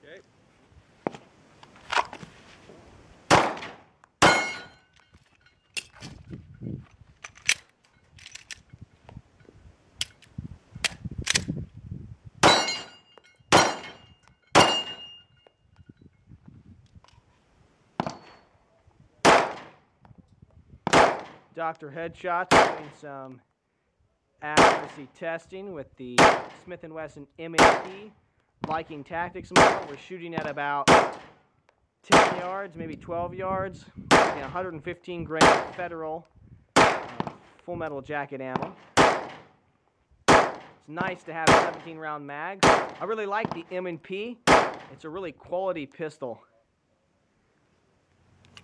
Okay. Dr. Headshots doing some accuracy testing with the Smith and Wesson M&P Viking Tactics model. We're shooting at about 10 yards, maybe 12 yards, 115 grain federal full metal jacket ammo. It's nice to have 17 round mags. I really like the M&P. It's a really quality pistol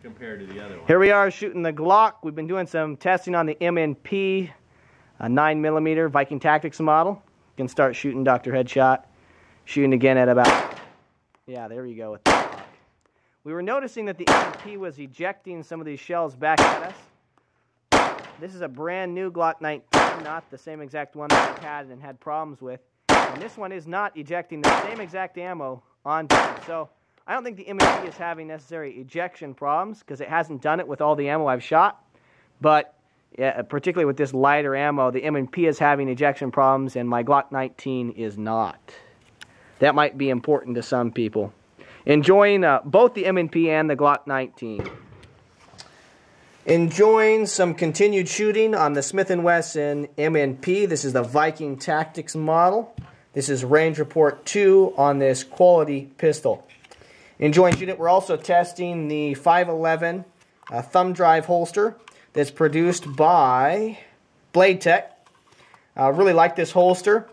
compared to the other one. Here we are shooting the Glock. We've been doing some testing on the M&P 9mm Viking Tactics model. You can start shooting, Dr. Headshot. Shooting again at about, yeah, there you go with the Glock. We were noticing that the M&P was ejecting some of these shells back at us. This is a brand new Glock 19, not the same exact one that we had and had problems with. And this one is not ejecting the same exact ammo onto it. So I don't think the M&P is having necessary ejection problems because it hasn't done it with all the ammo I've shot. But yeah, particularly with this lighter ammo, the M&P is having ejection problems and my Glock 19 is not. That might be important to some people. Enjoying both the M&P and the Glock 19. Enjoying some continued shooting on the Smith and Wesson M&P. This is the Viking Tactics model. This is range report 2 on this quality pistol. Enjoying shooting it. We're also testing the 511 thumb drive holster that's produced by VTAC. Really like this holster.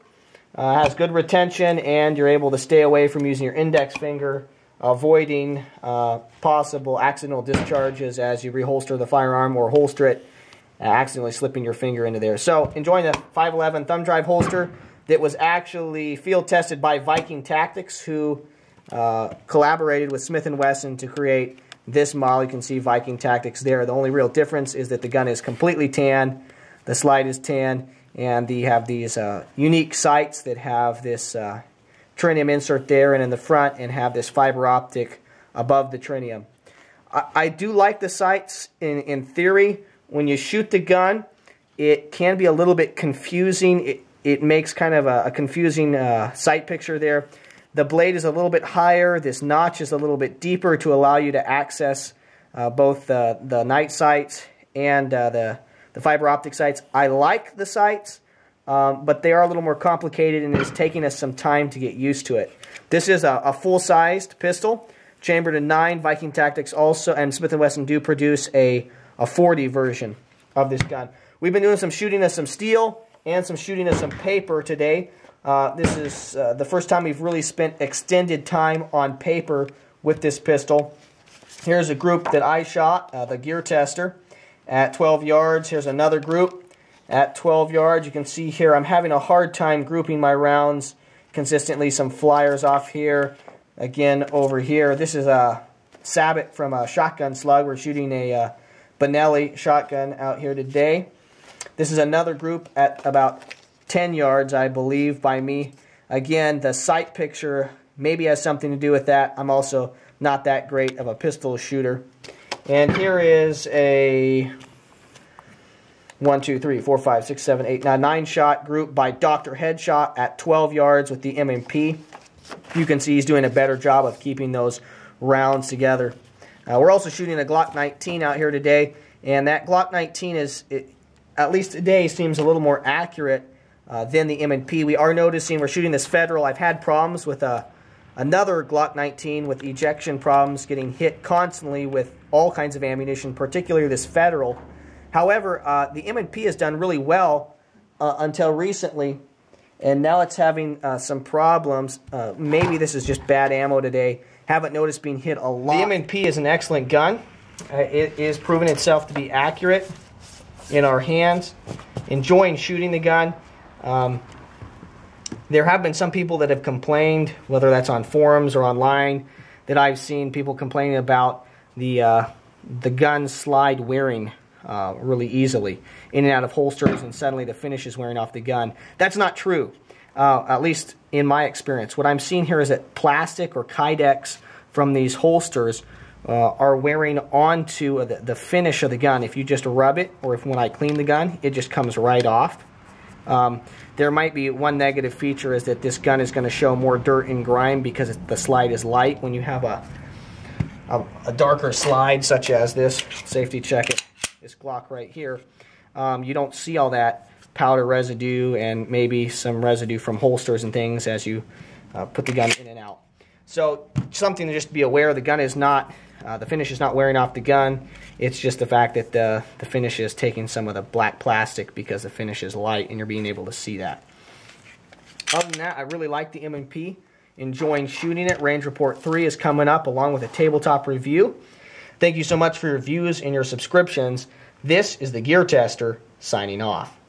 Has good retention and you're able to stay away from using your index finger, avoiding possible accidental discharges as you reholster the firearm or holster it, accidentally slipping your finger into there. So enjoying the 511 thumb drive holster that was actually field tested by Viking Tactics, who collaborated with Smith and Wesson to create this model. You can see Viking Tactics there. The only real difference is that the gun is completely tan, the slide is tan, and you have these unique sights that have this trinium insert there and in the front and have this fiber optic above the trinium. I do like the sights in theory. When you shoot the gun, it can be a little bit confusing. It makes kind of a confusing sight picture there. The blade is a little bit higher. This notch is a little bit deeper to allow you to access both the night sights and the fiber optic sights. I like the sights, but they are a little more complicated and it's taking us some time to get used to it. This is a full-sized pistol, chambered in 9. Viking Tactics also and Smith & Wesson do produce a 40 version of this gun. We've been doing some shooting of some steel and some shooting of some paper today. This is the first time we've really spent extended time on paper with this pistol. Here's a group that I shot, TheGearTester, at 12 yards. Here's another group at 12 yards. You can see here I'm having a hard time grouping my rounds consistently. Some flyers off here, again over here. This is a sabot from a shotgun slug. We're shooting a Benelli shotgun out here today. This is another group at about 10 yards, I believe, by me. Again, the sight picture maybe has something to do with that. I'm also not that great of a pistol shooter. And here is a 1, 2, 3, 4, 5, 6, 7, 8, 9 shot group by Dr. Headshot at 12 yards with the M&P. You can see he's doing a better job of keeping those rounds together. We're also shooting a Glock 19 out here today, and that Glock 19 is, at least today, seems a little more accurate than the M&P. We are noticing we're shooting this Federal. I've had problems with another Glock 19 with ejection problems, getting hit constantly with all kinds of ammunition, particularly this Federal. However, the M&P has done really well until recently, and now it's having some problems. Maybe this is just bad ammo today. Haven't noticed being hit a lot. The M&P is an excellent gun. It is proven itself to be accurate in our hands. Enjoying shooting the gun. There have been some people that have complained, whether that's on forums or online, that I've seen people complaining about the gun slide wearing really easily in and out of holsters, and suddenly the finish is wearing off the gun. That's not true. at least in my experience. What I'm seeing here is that plastic or Kydex from these holsters are wearing onto the finish of the gun. If you just rub it, or if when I clean the gun, it just comes right off. There might be one negative feature is that this gun is going to show more dirt and grime because the slide is light. When you have a darker slide such as this, safety check it, this Glock right here, you don't see all that powder residue and maybe some residue from holsters and things as you put the gun in and out. So something to just be aware, the gun is not, the finish is not wearing off the gun. It's just the fact that the finish is taking some of the black plastic because the finish is light and you're being able to see that. Other than that, I really like the M&P. Enjoying shooting it. Range Report 3 is coming up along with a tabletop review. Thank you so much for your views and your subscriptions. This is the Gear Tester signing off.